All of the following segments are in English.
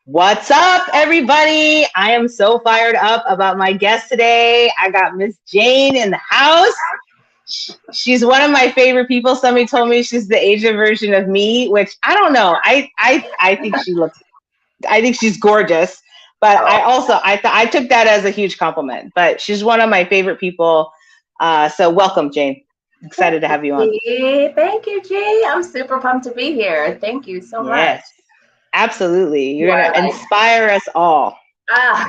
What's up, everybody? I am so fired up about my guest today. I got Miss Jane in the house. She's one of my favorite people. Somebody told me she's the Asian version of me, which I don't know. I think I think she's gorgeous. But I took that as a huge compliment. But she's one of my favorite people. So welcome, Jane. Excited to have you on. Thank you, G. I'm super pumped to be here. Thank you so much. Yes, absolutely. You're going to inspire us all.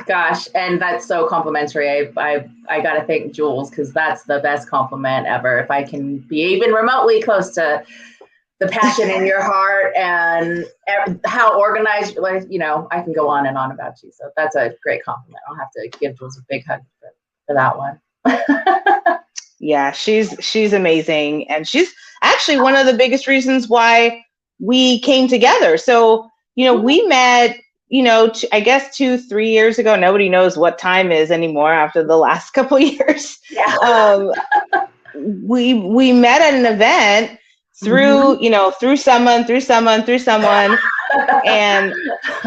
Gosh, and that's so complimentary. I got to thank Jules because that's the best compliment ever. If I can be even remotely close to the passion in your heart and how organized, I can go on and on about you. So that's a great compliment. I'll have to give Jules a big hug for that one. Yeah, she's amazing, and she's actually one of the biggest reasons why we came together. So, we met, I guess 2-3 years ago. Nobody knows what time is anymore after the last couple of years. Yeah. We met at an event through someone, and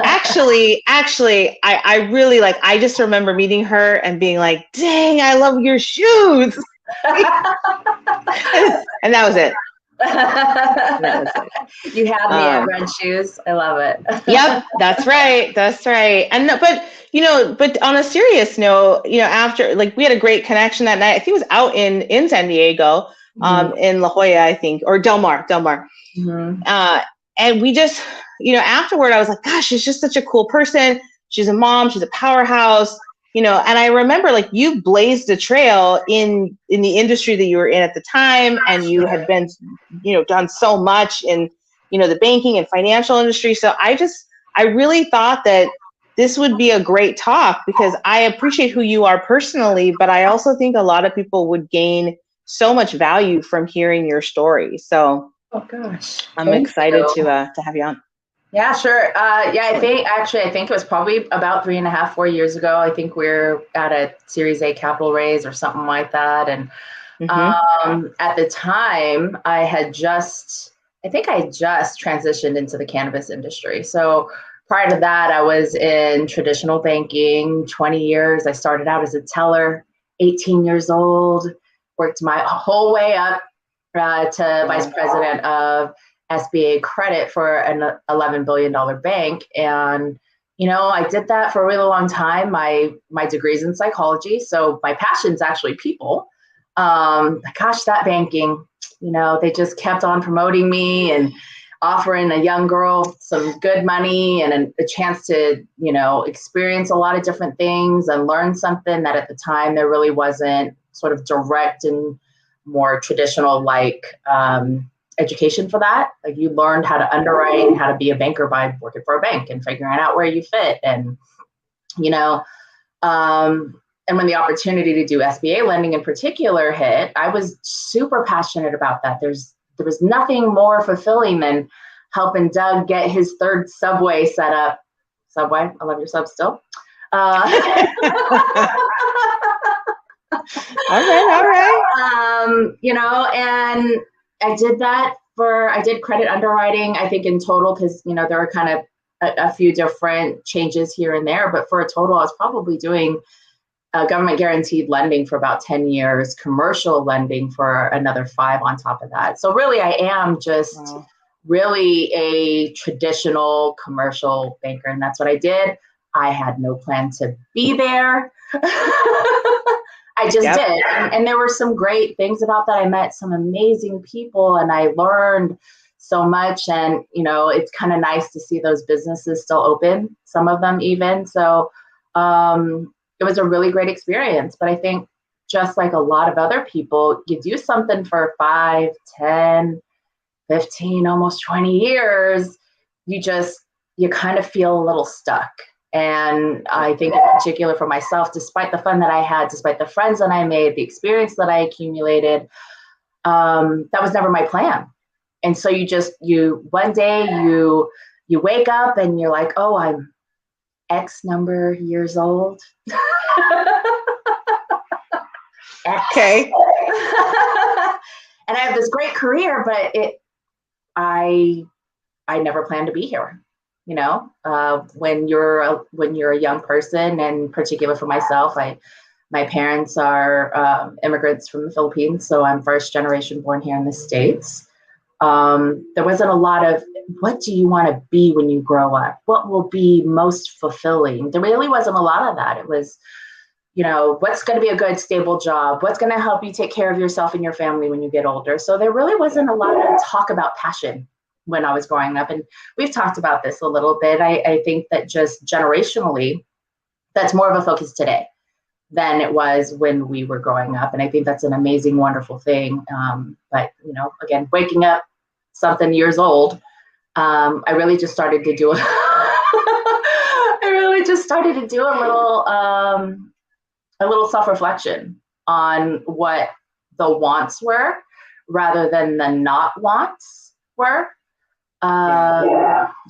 actually, I really I just remember meeting her and being like, "Dang, I love your shoes." And that was it. You had me at red shoes. I love it. Yep, that's right. And but on a serious note, after we had a great connection that night. I think it was out in San Diego, in La Jolla, I think, or Del Mar. Mm-hmm. And we just, afterward, I was like, gosh, she's just such a cool person. She's a mom. She's a powerhouse. And I remember you blazed a trail in the industry that you were in at the time, and you had been, done so much in, the banking and financial industry. So I really thought that this would be a great talk because I appreciate who you are personally, but I also think a lot of people would gain so much value from hearing your story. So, oh gosh, I'm excited to have you on. Yeah, sure. I think it was probably about 3.5-4 years ago. I think we're at a Series A capital raise or something like that. And at the time, I just transitioned into the cannabis industry. So prior to that, I was in traditional banking, 20 years. I started out as a teller, 18 years old, worked my whole way up to vice president of SBA credit for an $11 billion bank. And, I did that for a really long time. My degree's in psychology. So my passion's actually people. Gosh, that banking, they just kept on promoting me and offering a young girl some good money and a chance to, experience a lot of different things and learn something that at the time there really wasn't sort of direct and more traditional education for that. You learned how to underwrite and how to be a banker by working for a bank and figuring out where you fit. And, and when the opportunity to do SBA lending in particular hit, I was super passionate about that. There was nothing more fulfilling than helping Doug get his third Subway set up. Subway, I love your sub still. All right. And I did that I did credit underwriting, I think in total, because, there were kind of a few different changes here and there, but for a total, I was probably doing government guaranteed lending for about 10 years, commercial lending for another 5 on top of that. So really, I am just really a traditional commercial banker, and that's what I did. I had no plan to be there. I just did. And there were some great things about that. I met some amazing people and I learned so much. And, it's kind of nice to see those businesses still open, some of them even. So it was a really great experience. But I think just like a lot of other people, you do something for 5, 10, 15, almost 20 years, you kind of feel a little stuck. And I think in particular for myself, despite the fun that I had, despite the friends that I made, the experience that I accumulated, that was never my plan. And so one day you wake up and you're like, oh, I'm X number years old. Okay. And I have this great career, but I never planned to be here. when you're a young person, and in particular for myself, my parents are immigrants from the Philippines, so I'm first generation born here in the States. There wasn't a lot of, what do you want to be when you grow up? What will be most fulfilling? There really wasn't a lot of that. It was, what's going to be a good, stable job? What's going to help you take care of yourself and your family when you get older? So there really wasn't a lot of talk about passion when I was growing up. And we've talked about this a little bit. I think that just generationally, that's more of a focus today than it was when we were growing up. And I think that's an amazing, wonderful thing. But, again, waking up something years old, I really just started to do a little self-reflection on what the wants were rather than the not wants were.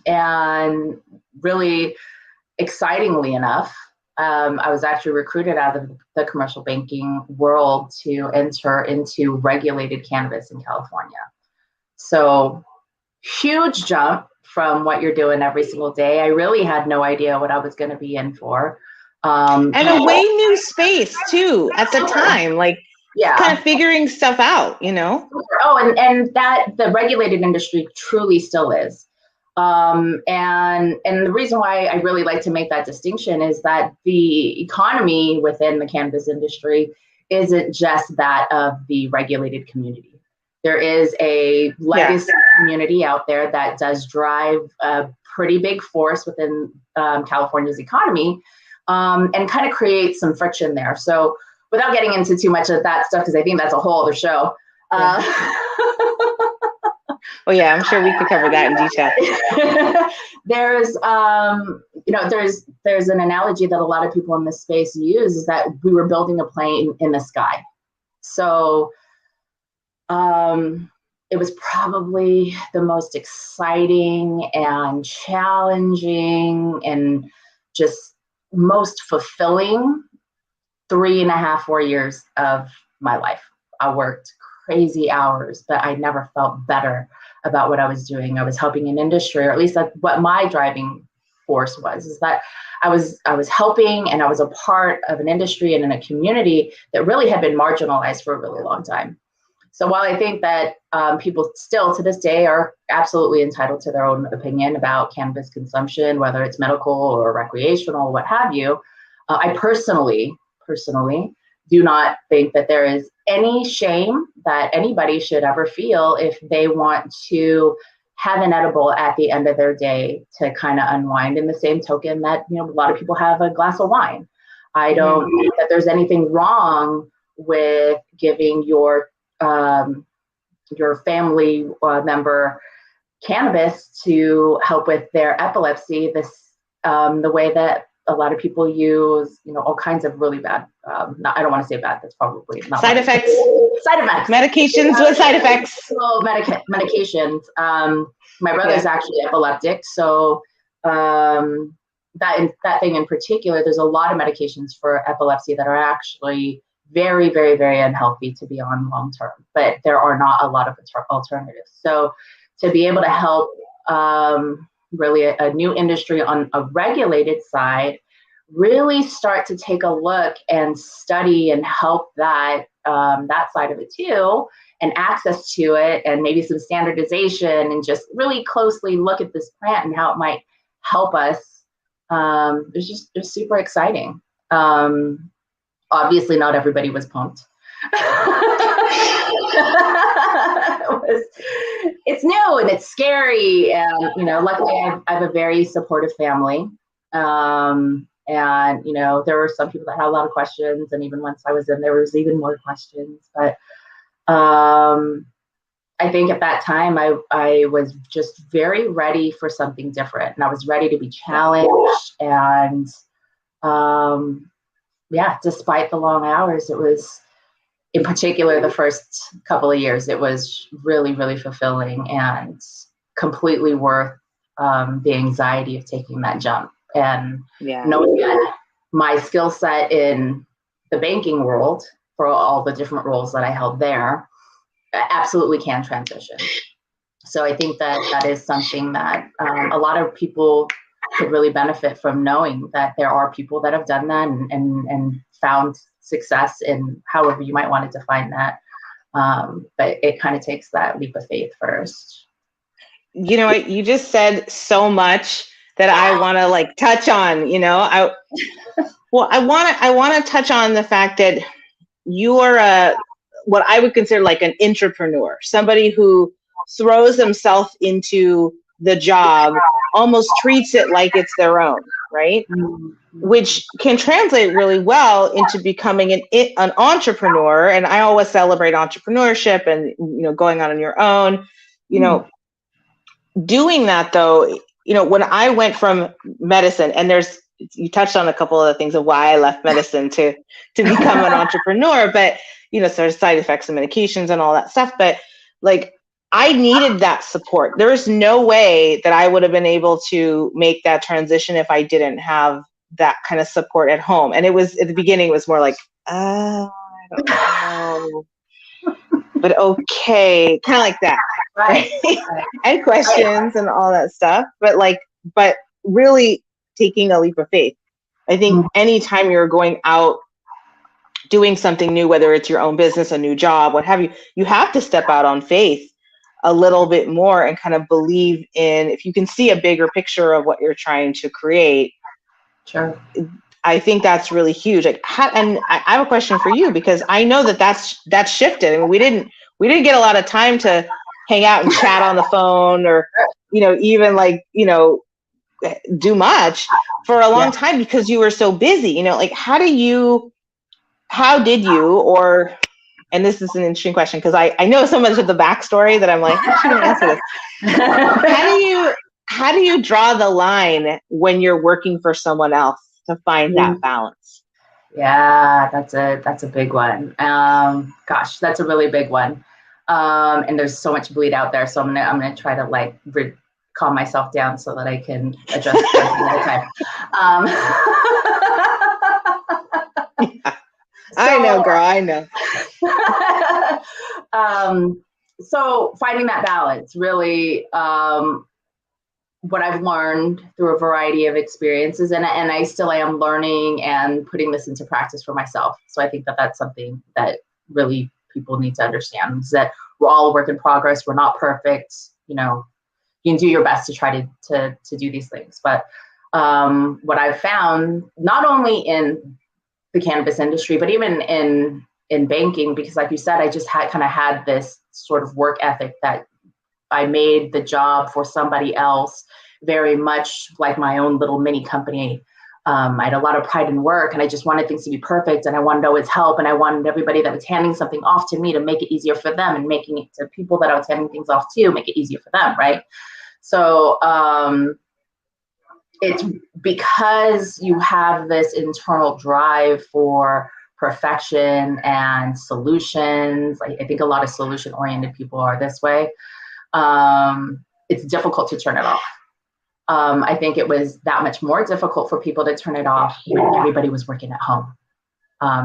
And really excitingly enough, I was actually recruited out of the commercial banking world to enter into regulated cannabis in California. So huge jump from what you're doing every single day. I really had no idea what I was going to be in for. And a way new space too at the time, kind of figuring stuff out, Oh, and that the regulated industry truly still is. And the reason why I really like to make that distinction is that the economy within the cannabis industry isn't just that of the regulated community. There is a legacy community out there that does drive a pretty big force within California's economy, and kind of create some friction there. So without getting into too much of that stuff, because I think that's a whole other show. Oh yeah, I'm sure we could cover that in detail. There's an analogy that a lot of people in this space use, is that we were building a plane in the sky. So it was probably the most exciting and challenging and just most fulfilling 3.5, 4 years of my life. I worked crazy hours, but I never felt better about what I was doing. I was helping an industry, or at least that's what my driving force was, is that I was helping, and I was a part of an industry and in a community that really had been marginalized for a really long time. So while I think that people still to this day are absolutely entitled to their own opinion about cannabis consumption, whether it's medical or recreational, what have you, I personally do not think that there is any shame that anybody should ever feel if they want to have an edible at the end of their day to kind of unwind, in the same token that, a lot of people have a glass of wine. I don't think that there's anything wrong with giving your family member cannabis to help with their epilepsy. The way that a lot of people use, all kinds of really bad, I don't want to say bad, that's probably not side effects. Medications with side effects. Medications. My brother's actually epileptic, so that thing in particular, there's a lot of medications for epilepsy that are actually very, very, very unhealthy to be on long term, but there are not a lot of alternatives. So to be able to help really a new industry on a regulated side really start to take a look and study and help that side of it too, and access to it, and maybe some standardization, and just really closely look at this plant and how it might help us. It's just super exciting. Obviously not everybody was pumped. It's new and it's scary, and luckily I have a very supportive family, and there were some people that had a lot of questions, and even once I was in, there was even more questions. But I think at that time I was just very ready for something different, and I was ready to be challenged. And despite the long hours, it was, in particular, the first couple of years, it was really, really fulfilling and completely worth the anxiety of taking that jump, and knowing that my skill set in the banking world, for all the different roles that I held there, absolutely can transition. So I think that that is something that a lot of people could really benefit from, knowing that there are people that have done that and found success in however you might want to define that. But it kind of takes that leap of faith first. You know what? You just said so much that I want to like touch on, I want to touch on the fact that you are what I would consider like an entrepreneur, somebody who throws themselves into the job, almost treats it like it's their own, right? Which can translate really well into becoming an entrepreneur. And I always celebrate entrepreneurship and, going on your own, doing that though, when I went from medicine, and you touched on a couple of the things of why I left medicine to become an entrepreneur, but, there's side effects of medications and all that stuff. But like, I needed that support. There is no way that I would have been able to make that transition if I didn't have that kind of support at home. And it was, at the beginning, it was more like, I don't know, but okay, kind of like that. Right. And questions and all that stuff. But really taking a leap of faith. I think anytime you're going out doing something new, whether it's your own business, a new job, what have you, you have to step out on faith a little bit more and kind of believe in, if you can see a bigger picture of what you're trying to create. Sure. I think that's really huge. And I have a question for you, because I know that's shifted. I mean, we didn't get a lot of time to hang out and chat on the phone, or, even like, do much for a long time, because you were so busy, like, how did you, or, and this is an interesting question, because I know so much of the backstory that I'm like, how's she gonna answer this? How do you draw the line when you're working for someone else to find that balance? Yeah, that's a big one. Gosh, that's a really big one. And there's so much bleed out there. So I'm gonna try to like calm myself down so that I can address it another time. I know, girl. I know. So finding that balance, really, what I've learned through a variety of experiences, and I still am learning and putting this into practice for myself. So I think that that's something that really people need to understand, is that we're all a work in progress. We're not perfect. You can do your best to try to do these things. But what I've found, not only in the cannabis industry, but even in banking, because like you said, I just had this sort of work ethic that I made the job for somebody else very much like my own little mini company. I had a lot of pride in work, and I just wanted things to be perfect, and I wanted to always help, and I wanted everybody that was handing something off to me to make it easier for them, and making it to people that I was handing things off to, make it easier for them, right? So it's because you have this internal drive for perfection and solutions. I think a lot of solution-oriented people are this way. It's difficult to turn it off. I think it was that much more difficult for people to turn it off when everybody was working at home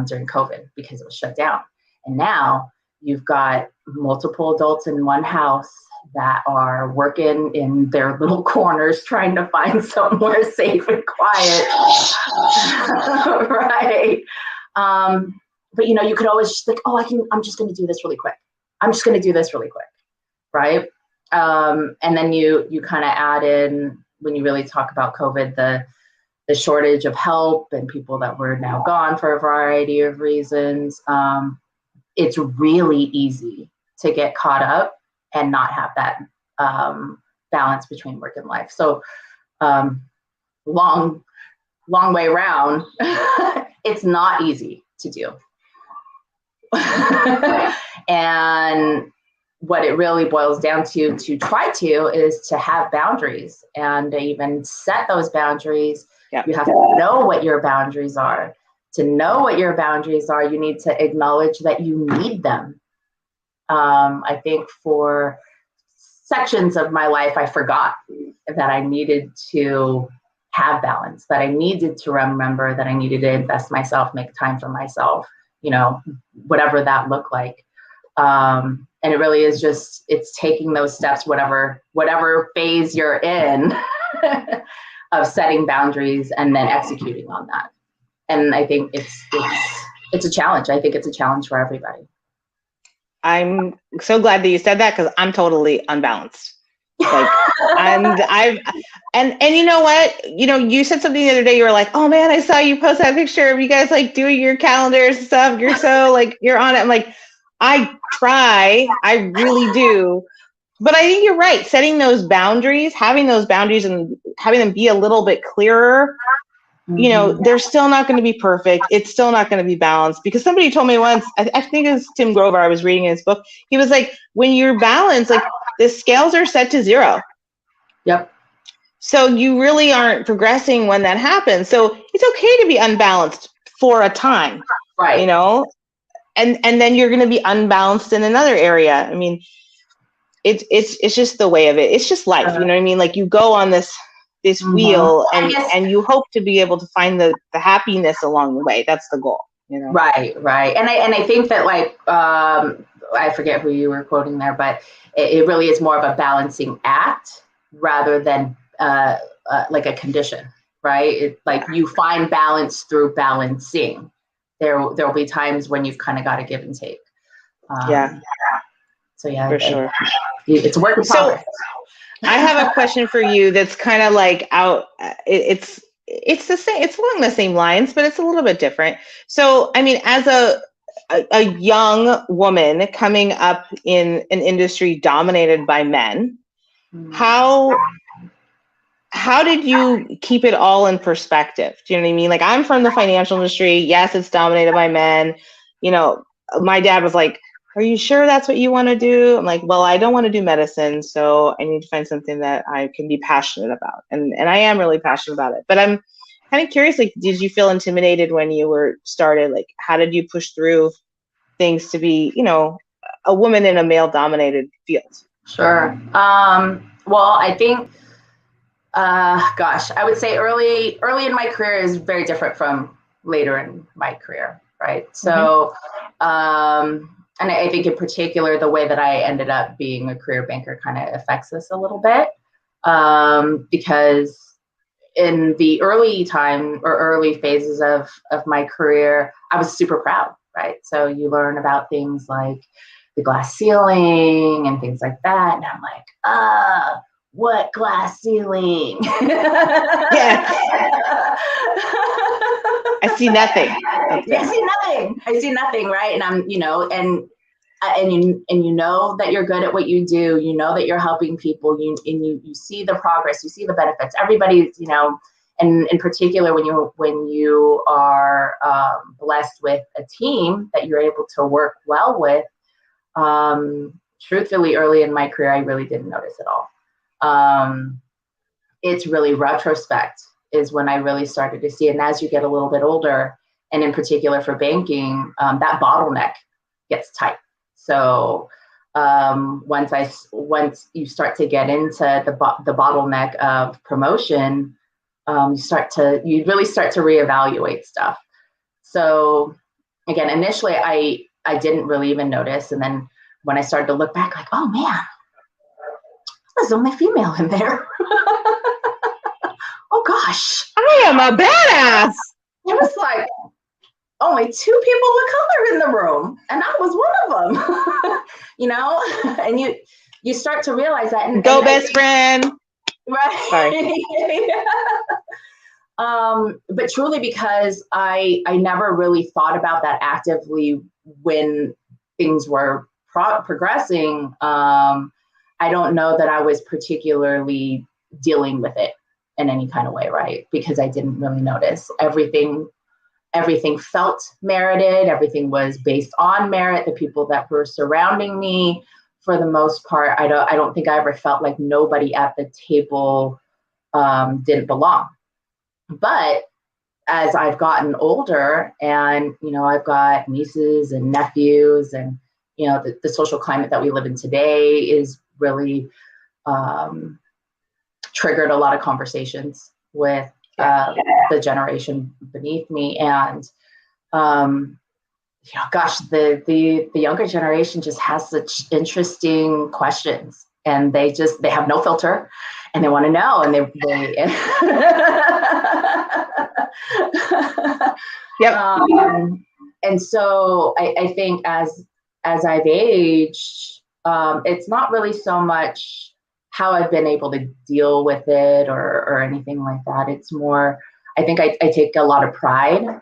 during COVID, because it was shut down. And now you've got multiple adults in one house that are working in their little corners, trying to find somewhere safe and quiet. Right. But you could always just think, I'm just going to do this really quick. Right. And then you kind of add in, when you really talk about COVID, the shortage of help and people that were now gone for a variety of reasons. It's really easy to get caught up and not have that balance between work and life. So long way around, it's not easy to do. And what it really boils down to try to, is to have boundaries, and to even set those boundaries. Yep. You have to know what your boundaries are. To know what your boundaries are, you need to acknowledge that you need them. I think for sections of my life, I forgot that I needed to have balance, that I needed to remember that I needed to invest myself, make time for myself, whatever that looked like. And it really is just, it's taking those steps, whatever phase you're in of setting boundaries and then executing on that. And I think it's a challenge. I think it's a challenge for everybody. I'm so glad that you said that, because I'm totally unbalanced. Like, and you know what? You said something the other day. You were like, "Oh man, I saw you post that picture of you guys like doing your calendars and stuff. You're so like you're on it." I'm like, I try, I really do, but I think you're right. Setting those boundaries, having those boundaries, and having them be a little bit clearer. They're still not going to be perfect. It's still not going to be balanced, because somebody told me once, I think it was Tim Grover, I was reading his book. He was like, when you're balanced, like the scales are set to 0. Yep. So you really aren't progressing when that happens. So it's okay to be unbalanced for a time, right? And then you're going to be unbalanced in another area. I mean, it's just the way of it. It's just life. You know what I mean? Like you go on this wheel, and you hope to be able to find the happiness along the way. That's the goal, Right. And I think that like, I forget who you were quoting there, but it really is more of a balancing act rather than like a condition, right? Like you find balance through balancing. There'll be times when you've kind of got to give and take. So yeah, for sure. It's a work in progress. I have a question for you that's kind of like out. It's the same. It's along the same lines, but it's a little bit different. So, I mean, as a young woman coming up in an industry dominated by men, how did you keep it all in perspective? Do you know what I mean? Like, I'm from the financial industry. Yes, it's dominated by men. My dad was like, "Are you sure that's what you want to do?" I'm like, "Well, I don't want to do medicine, so I need to find something that I can be passionate about." And I am really passionate about it. But I'm kind of curious, like, did you feel intimidated when you were started? Like, how did you push through things to be, a woman in a male-dominated field? Sure. Well, I think, I would say early in my career is very different from later in my career, right? So, and I think in particular, the way that I ended up being a career banker kind of affects this a little bit, because in the early phases of my career, I was super proud, right? So you learn about things like the glass ceiling and things like that. And I'm like, what glass ceiling? Yeah. I see nothing. Okay. I see nothing, right? And I'm, and you know that you're good at what you do. You know that you're helping people. You see the progress. You see the benefits. Everybody's, and in particular when you are blessed with a team that you're able to work well with. Truthfully, early in my career, I really didn't notice it all. It's really retrospect is when I really started to see it. And as you get a little bit older, and in particular for banking, that bottleneck gets tight. So once you start to get into the bottleneck of promotion, you really start to reevaluate stuff. So again, initially I didn't really even notice. And then when I started to look back, like, oh man, there's only female in there. Oh gosh. I am a badass. It was like only 2 people of color in the room, and I was one of them. And you start to realize that. And best friend. Right. Sorry. But truly, because I never really thought about that actively when things were progressing. I don't know that I was particularly dealing with it in any kind of way, right? Because I didn't really notice. Everything felt merited. Everything was based on merit. The people that were surrounding me, for the most part, I don't think I ever felt like nobody at the table didn't belong. But as I've gotten older, and I've got nieces and nephews, and the social climate that we live in today is really triggered a lot of conversations with the generation beneath me. And gosh, the younger generation just has such interesting questions, and they have no filter, and they want to know, and they Yep. And so I think as I've aged, it's not really so much how I've been able to deal with it or anything like that. It's more, I think I take a lot of pride in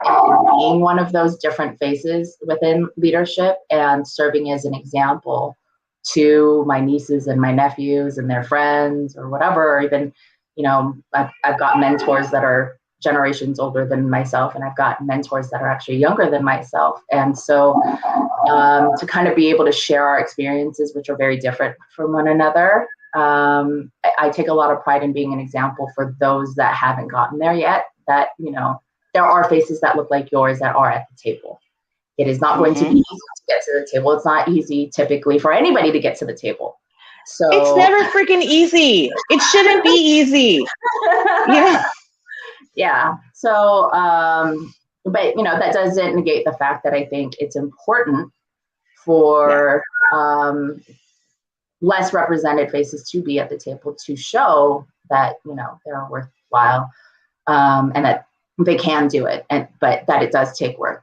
being one of those different faces within leadership and serving as an example to my nieces and my nephews and their friends or whatever. Or even, I've got mentors that are generations older than myself, and I've got mentors that are actually younger than myself. And so to kind of be able to share our experiences, which are very different from one another, I take a lot of pride in being an example for those that haven't gotten there yet, that, there are faces that look like yours that are at the table. It is not going to be easy to get to the table. It's not easy typically for anybody to get to the table. So it's never freaking easy. It shouldn't be easy. Yeah. So, but that doesn't negate the fact that I think it's important for less represented faces to be at the table to show that, they're worthwhile, and that they can do it, but that it does take work.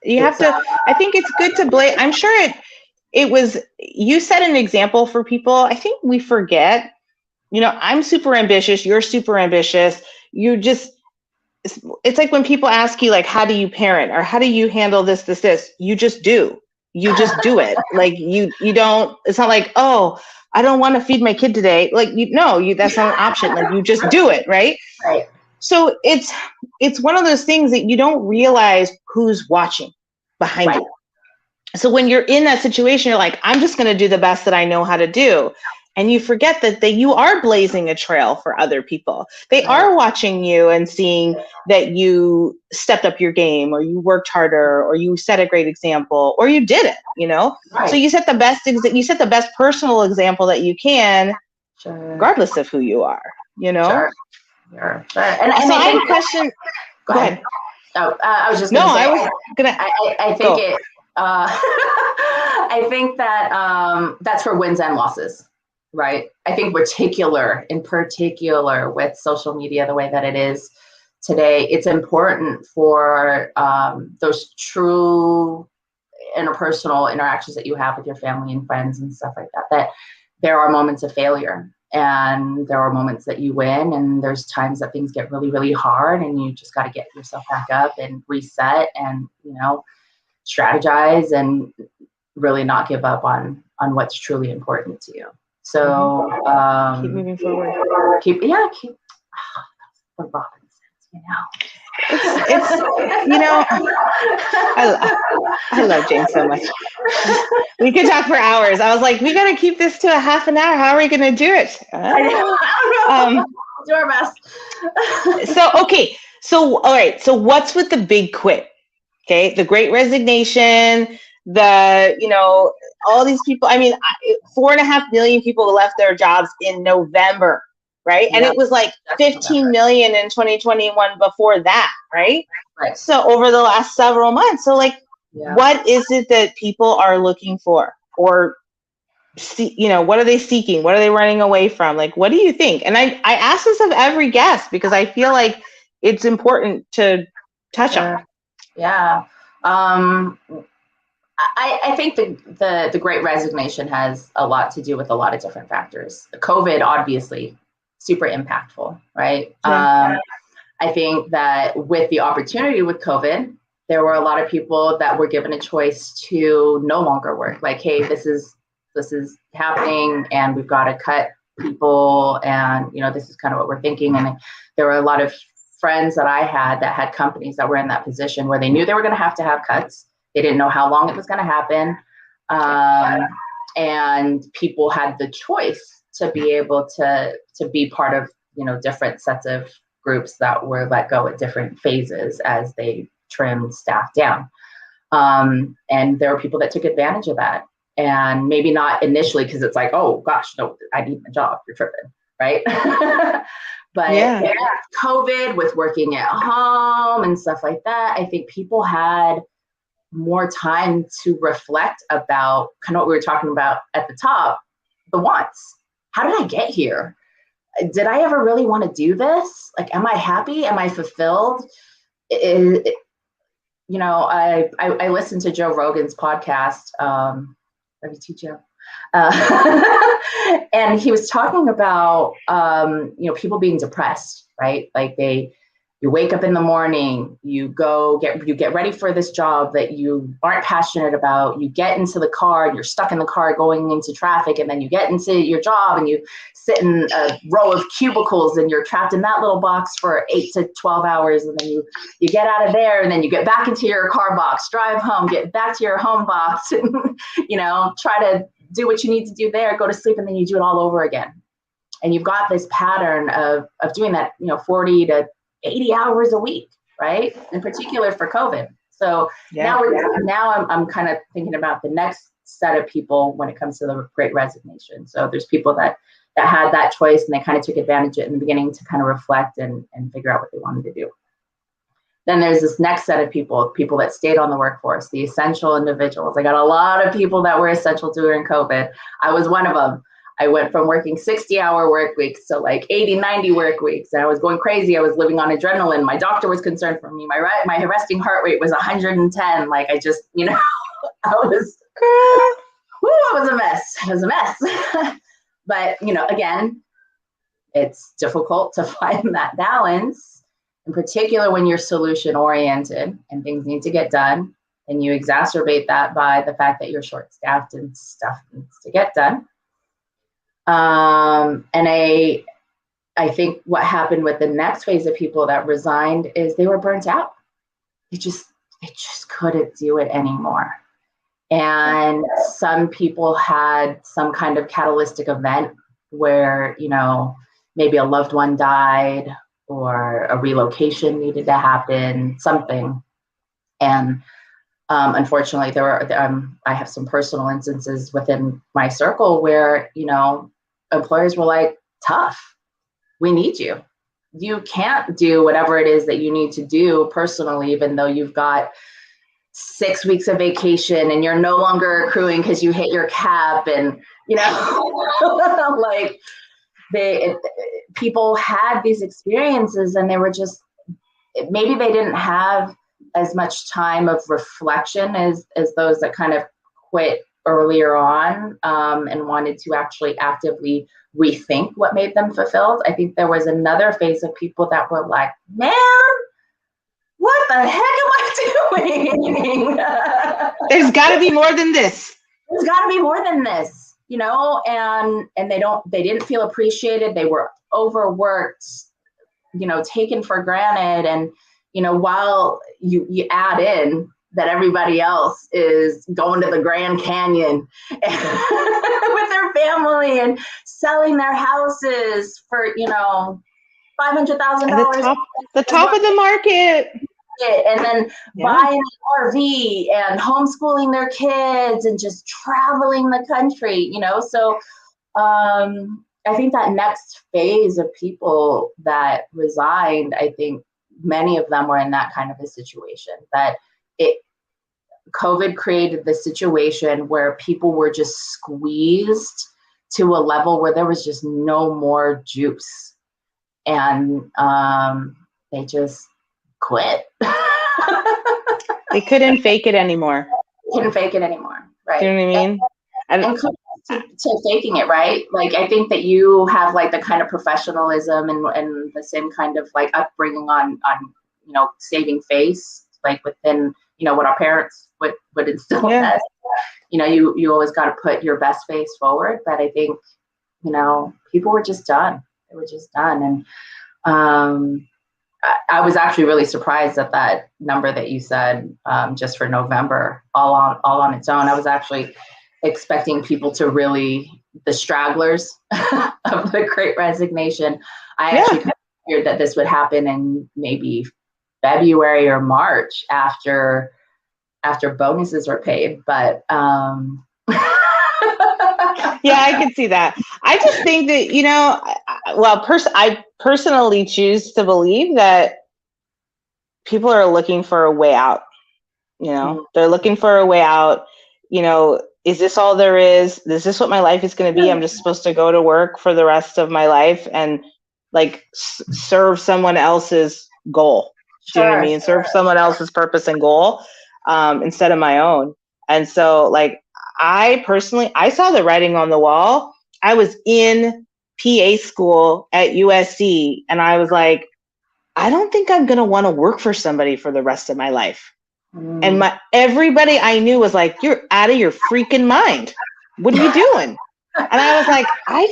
You have to, I think it's good to blame. I'm sure it was, you set an example for people. I think we forget, I'm super ambitious. You're super ambitious. It's like when people ask you, like, how do you parent or how do you handle this? You just do. You just do it. Like you don't, it's not like, oh, I don't want to feed my kid today. Like, that's not an option. Like you just do it. Right. Right. So it's one of those things that you don't realize who's watching behind you. So when you're in that situation, you're like, I'm just going to do the best that I know how to do. And you forget that you are blazing a trail for other people. They are watching you and seeing that you stepped up your game, or you worked harder, or you set a great example, or you did it, So you set the best personal example that you can, regardless of who you are, Sure. And so I have a question. Go ahead. Oh, I was just going to say. I was gonna. I think go. I think that that's for wins and losses, right? I think in particular with social media the way that it is today, it's important for those true interpersonal interactions that you have with your family and friends and stuff like that, that there are moments of failure. And there are moments that you win, and there's times that things get really, really hard, and you just got to get yourself back up and reset and, strategize and really not give up on what's truly important to you. So keep moving forward. Keep the Robinsons, It's I love Jane so much. We could talk for hours. I was like, we got to keep this to a half an hour. How are we going to do it? I don't know. Do our best. So all right. So what's with the big quit? Okay, the Great Resignation. All these people. I mean, 4.5 million people left their jobs in November. Right. And it was like 15 million in 2021 before that. Right. So over the last several months. So what is it that people are looking for, or what are they seeking? What are they running away from? Like, what do you think? And I ask this of every guest because I feel like it's important to touch on. Yeah. I think the Great Resignation has a lot to do with a lot of different factors. COVID, obviously, super impactful, right? I think that with the opportunity with COVID, there were a lot of people that were given a choice to no longer work. Like, hey, this is happening, and we've got to cut people, and this is kind of what we're thinking. And there were a lot of friends that I had that had companies that were in that position where they knew they were going to have cuts. They didn't know how long it was going to happen, and people had the choice to be able to be part of different sets of groups that were let go at different phases as they trimmed staff down. And there were people that took advantage of that, and maybe not initially because it's like, oh gosh, no, I need a job, you're tripping. right? But yeah, COVID with working at home and stuff like that, I think people had more time to reflect about kind of what we were talking about at the top, the wants. How did I get here? Did I ever really want to do this? Like, am I happy? Am I fulfilled? You know, I listened to Joe Rogan's podcast. Let me teach you. And he was talking about, you know, people being depressed, right? Like you wake up in the morning, you get ready for this job that you aren't passionate about. You get into the car and you're stuck in the car going into traffic, and then you get into your job and you sit in a row of cubicles and you're trapped in that little box for 8 to 12 hours. And then you get out of there and then you get back into your car box, drive home, get back to your home box, and, you know, try to do what you need to do there, go to sleep, and then you do it all over again. And you've got this pattern of doing that, you know, 40 to 80 hours a week, right? In particular for COVID. So now I'm kind of thinking about the next set of people when it comes to the Great Resignation. So there's people that had that choice, and they kind of took advantage of it in the beginning to kind of reflect and figure out what they wanted to do. Then there's this next set of people that stayed on the workforce, the essential individuals. I got a lot of people that were essential during COVID. I was one of them. I went from working 60-hour work weeks to like 80, 90 work weeks. And I was going crazy. I was living on adrenaline. My doctor was concerned for me. My resting heart rate was 110. Like, I just, you know, I was a mess. It was a mess. But, you know, again, it's difficult to find that balance, in particular when you're solution oriented and things need to get done. And you exacerbate that by the fact that you're short staffed and stuff needs to get done. And I think what happened with the next phase of people that resigned is they were burnt out. They just couldn't do it anymore. And some people had some kind of catalytic event where, you know, maybe a loved one died or a relocation needed to happen, something. And unfortunately, I have some personal instances within my circle where, you know, employers were like, tough, we need you. You can't do whatever it is that you need to do personally, even though you've got 6 weeks of vacation and you're no longer accruing because you hit your cap. And, you know, like people had these experiences and they were just, maybe they didn't have as much time of reflection as those that kind of quit earlier on and wanted to actually actively rethink what made them fulfilled. I think there was another phase of people that were like, man, what the heck am I doing? There's got to be more than this. There's got to be more than this, you know, and they didn't feel appreciated. They were overworked, you know, taken for granted. And, you know, while you add in that everybody else is going to the Grand Canyon with their family and selling their houses for, you know, $500,000. The top of the market. And then buying an RV and homeschooling their kids and just traveling the country, you know. So I think that next phase of people that resigned, I think many of them were in that kind of a situation, that COVID created the situation where people were just squeezed to a level where there was just no more juice, and they just quit. They couldn't fake it anymore. Right? Do you know what I mean? And to faking it, right? Like, I think that you have like the kind of professionalism and the same kind of like upbringing on you know, saving face, like within, you know, what our parents would instill in us. You know, you always got to put your best face forward. But I think, you know, people were just done. They were just done. And I was actually really surprised at that number that you said, just for November, all on its own. I was actually expecting people to really, the stragglers of the Great Resignation. I actually kind of feared that this would happen in maybe February or March after bonuses were paid. But Yeah, I can see that. I just think that, I personally choose to believe that people are looking for a way out. They're looking for a way out. Is this all there is? Is this what my life is going to be? I'm just supposed to go to work for the rest of my life and like serve someone else's goal. Do you know what I mean? Serve someone else's purpose and goal instead of my own. And so like, I saw the writing on the wall. I was in PA school at USC and I was like, I don't think I'm going to want to work for somebody for the rest of my life. And everybody I knew was like, you're out of your freaking mind. What are you doing? And I was like, I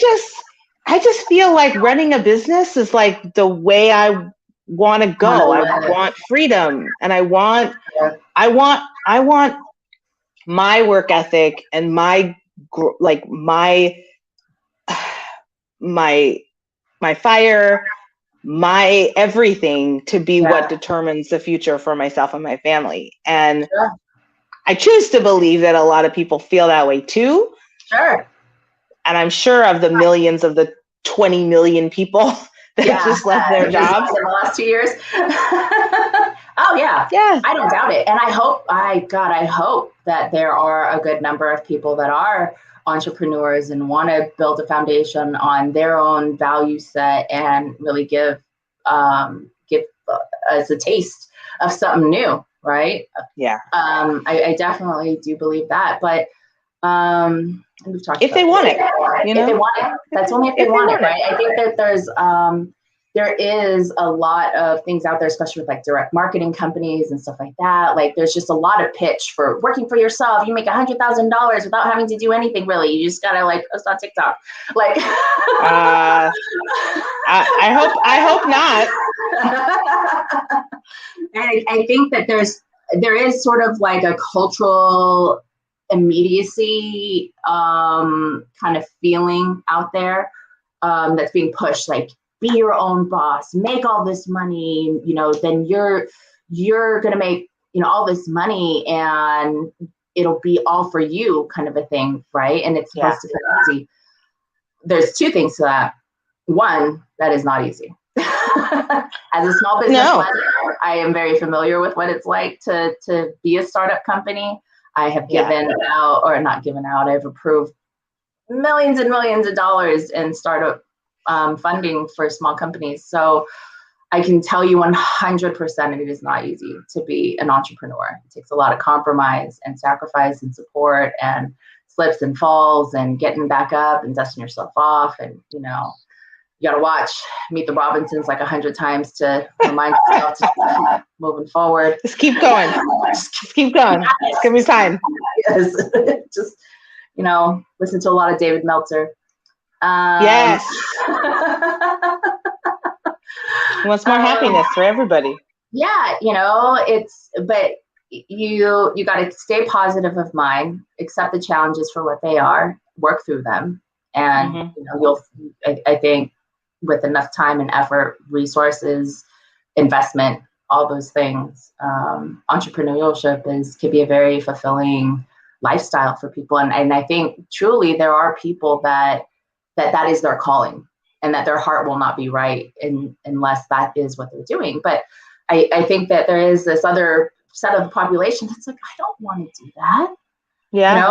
just feel like running a business is like the way I want to go. I want freedom and I want my work ethic and my fire, my everything to be what determines the future for myself and my family. And I choose to believe that a lot of people feel that way too. Sure. And I'm sure of the millions of the 20 million people that just left their jobs in the last 2 years. Oh yeah. Yeah. I don't doubt it. And I hope that there are a good number of people that are entrepreneurs and want to build a foundation on their own value set and really give us a taste of something new, right? Yeah. I definitely do believe that, but we've talked if they want it, if they want it, that's only if they want it, right? I think that there is a lot of things out there, especially with like direct marketing companies and stuff like that. Like there's just a lot of pitch for working for yourself. You make $100,000 without having to do anything really. You just gotta like post on TikTok. Like I hope not. And I think that there is sort of like a cultural immediacy kind of feeling out there that's being pushed, like be your own boss, make all this money, then you're gonna make all this money and it'll be all for you kind of a thing, right? And it's supposed to be easy. There's two things to that. One, that is not easy. As a small business owner, I am very familiar with what it's like to be a startup company. I have I've approved millions and millions of dollars in startup funding for small companies. So I can tell you 100% it is not easy to be an entrepreneur. It takes a lot of compromise and sacrifice and support and slips and falls and getting back up and dusting yourself off. And, you got to watch Meet the Robinsons like 100 times to remind yourself to keep moving forward. Just keep going. Just keep going. It's going to be fine. Yes. Just, listen to a lot of David Meltzer. Yes. He wants more happiness for everybody. Yeah, but you got to stay positive of mind, accept the challenges for what they are, work through them, and I think with enough time and effort, resources, investment, all those things, entrepreneurship can be a very fulfilling lifestyle for people, and I think truly there are people that is their calling, and that their heart will not be right unless that is what they're doing. But I think that there is this other set of the population that's like, I don't want to do that. Yeah.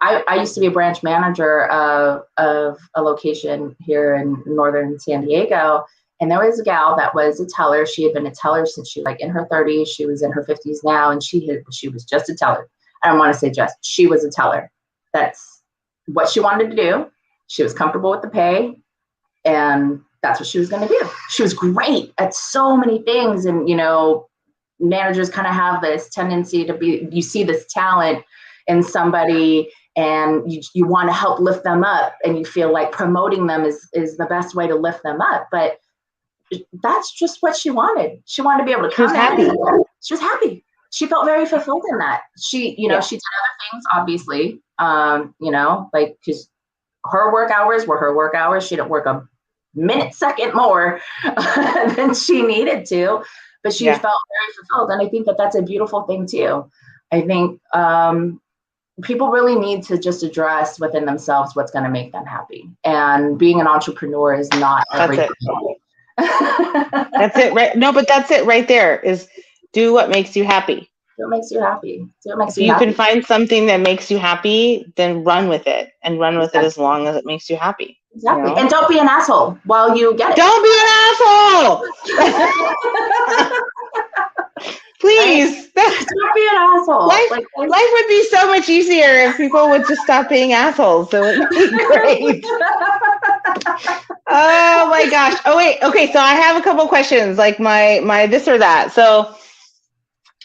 I used to be a branch manager of a location here in northern San Diego, and there was a gal that was a teller. She had been a teller since she in her 30s. She was in her 50s now, and she was just a teller. I don't want to say just. She was a teller. That's what she wanted to do. She was comfortable with the pay, and that's what she was going to do. She was great at so many things, and managers kind of have this tendency you see this talent in somebody and you want to help lift them up, and you feel like promoting them is the best way to lift them up. But that's just what she wanted. She wanted to be able to come happy. She was happy. She felt very fulfilled in that. She did other things, obviously, because her work hours were her work hours. She didn't work a second more than she needed to, but she felt very fulfilled. And I think that that's a beautiful thing too. I think people really need to just address within themselves what's going to make them happy. And being an entrepreneur is not everything. That's it, right? No, but that's it right there, is do what makes you happy. Do what makes you happy. Do what makes you happy. If you can find something that makes you happy, then run with it, and run with it as long as it makes you happy. Exactly. You know? And don't be an asshole while you get it. Don't be an asshole! Please. Don't be an asshole. Life would be so much easier if people would just stop being assholes. So it would be great. Oh my gosh. Oh wait. Okay. So I have a couple questions, like my this or that. So,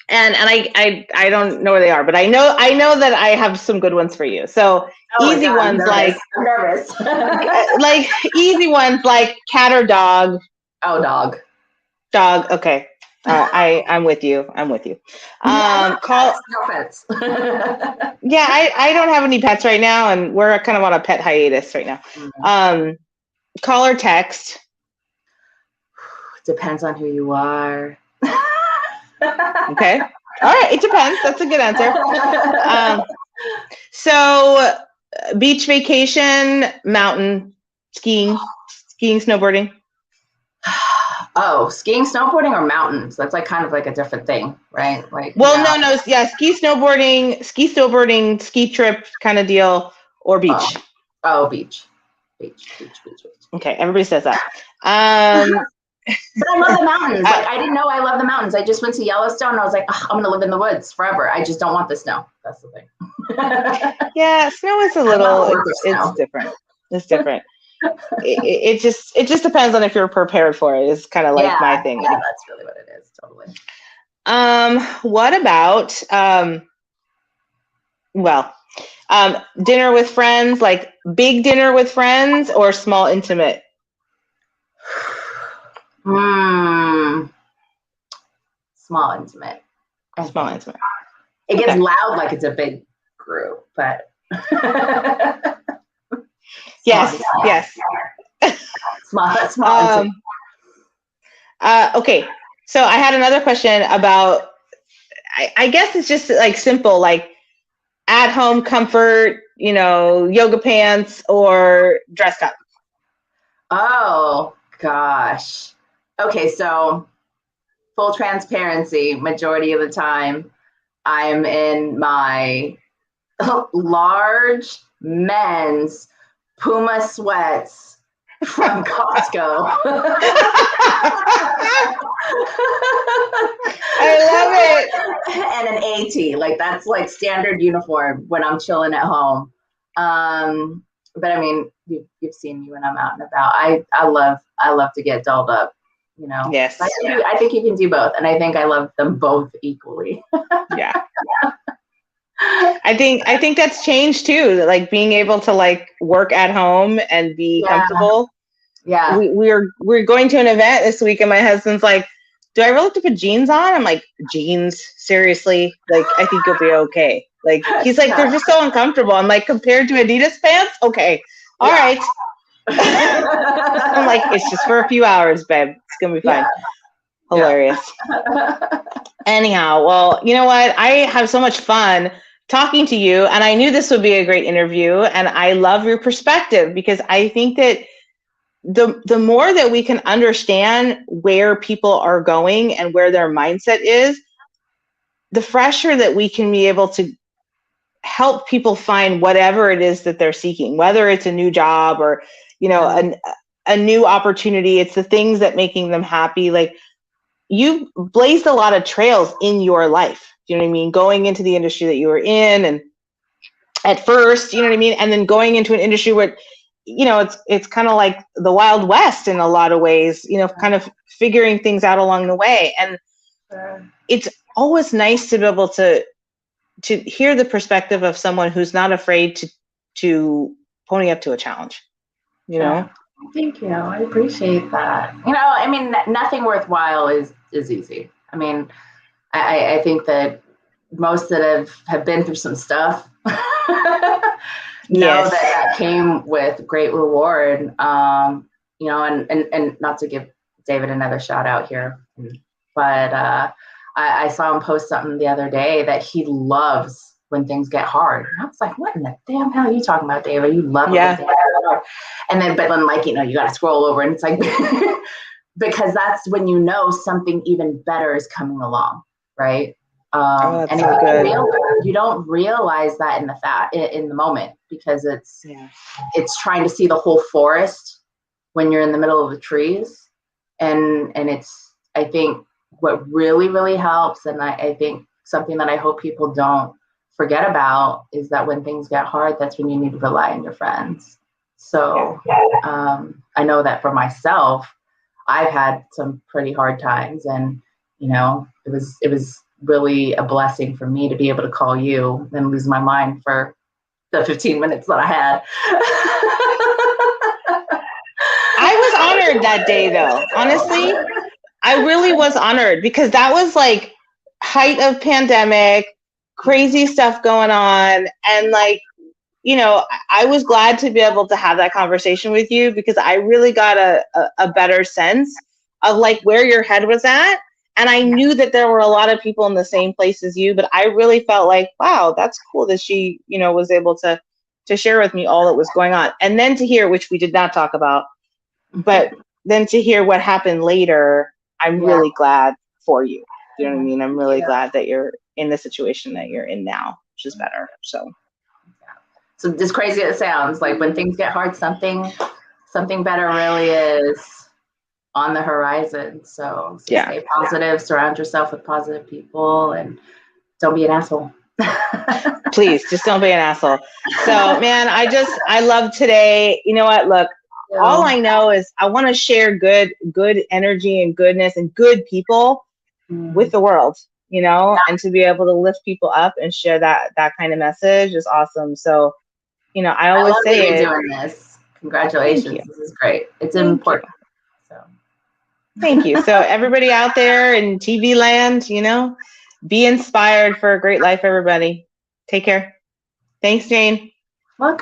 and I don't know where they are, but I know that I have some good ones for you. So easy ones like I'm nervous. like easy ones like cat or dog. Oh, dog. Dog. Okay. I'm with you. Call. No pets. Yeah, I don't have any pets right now, and we're kind of on a pet hiatus right now. Mm-hmm. Call or text? Depends on who you are. Okay. All right. It depends. That's a good answer. So beach vacation, mountain, skiing, snowboarding. Oh, skiing, snowboarding, or mountains? That's like kind of like a different thing, right? Like, well, no, yeah, ski, snowboarding, ski trip kind of deal, or beach. Oh, beach. Okay, everybody says that. But I love the mountains. Like, I didn't know I love the mountains. I just went to Yellowstone and I was like, oh, I'm gonna live in the woods forever. I just don't want the snow. That's the thing. Yeah, snow is a little. It's different. It's different. It just depends on if you're prepared for it. It's kind of like my thing. Yeah, that's really what it is. Totally. What about dinner with friends, like big dinner with friends, or small intimate? Small intimate. Small intimate. It gets loud like it's a big group, but yes. Small. Okay, so I had another question about. I guess it's just like simple, like at home comfort, yoga pants or dressed up. Oh gosh. Okay, so full transparency, majority of the time, I'm in my large men's Puma sweats from Costco. I love it. And an AT, like that's like standard uniform when I'm chilling at home. But I mean, you've seen me when I'm out and about. I love to get dolled up, Yes. I think you can do both, and I think I love them both equally. Yeah. I think that's changed too. Like being able to like work at home and be comfortable. Yeah. We're going to an event this week, and my husband's like, "Do I really have to put jeans on?" I'm like, "Jeans? Seriously? Like, I think you'll be okay." Like, he's like, "They're just so uncomfortable." I'm like, "Compared to Adidas pants? Okay. All right." I'm like, "It's just for a few hours, babe. It's gonna be fine." Hilarious. Anyhow, well, you know what? I have so much fun talking to you, and I knew this would be a great interview, and I love your perspective, because I think that the more that we can understand where people are going and where their mindset is, the fresher that we can be able to help people find whatever it is that they're seeking, whether it's a new job or, a new opportunity. It's the things that making them happy. Like, you blazed a lot of trails in your life. Do you know what I mean? Going into the industry that you were in, and at first, you know what I mean? And then going into an industry where, it's kind of like the Wild West in a lot of ways, kind of figuring things out along the way. And it's always nice to be able to hear the perspective of someone who's not afraid to pony up to a challenge, Thank you. I appreciate that. I mean, nothing worthwhile is easy. I mean, I think that most that have been through some stuff know that came with great reward. And not to give David another shout out here, but I saw him post something the other day that he loves when things get hard. And I was like, what in the damn hell are you talking about, David? You love it when things get hard. And then, but then, like, you know, you got to scroll over and it's like, because that's when you know something even better is coming along, right? And so you don't realize that in the moment, because it's trying to see the whole forest when you're in the middle of the trees. And it's, I think what really, really helps, and I think something that I hope people don't forget about, is that when things get hard, that's when you need to rely on your friends. So I know that for myself, I've had some pretty hard times, and, you know, it was really a blessing for me to be able to call you and lose my mind for the 15 minutes that I had. I was honored that day, though. Honestly, I really was honored, because that was like height of pandemic, crazy stuff going on. And like, you know, I was glad to be able to have that conversation with you, because I really got a better sense of like where your head was at. And I knew that there were a lot of people in the same place as you, but I really felt like, wow, that's cool that she, you know, was able to share with me all that was going on. And then to hear, which we did not talk about, but then to hear what happened later, I'm really glad for you. You know what I mean? I'm really glad that you're in the situation that you're in now, which is better. So as crazy as it sounds, like when things get hard, something better really is on the horizon. So stay positive, surround yourself with positive people, and don't be an asshole. Please, just don't be an asshole. So, man, I love today. You know what? Look, all I know is I want to share good energy and goodness and good people with the world, you know, and to be able to lift people up and share that kind of message is awesome. So, you know, I always say you're doing this. Congratulations. This is great. It's important. So thank you. So everybody out there in TV land, you know, be inspired for a great life, everybody. Take care. Thanks, Jane. Welcome.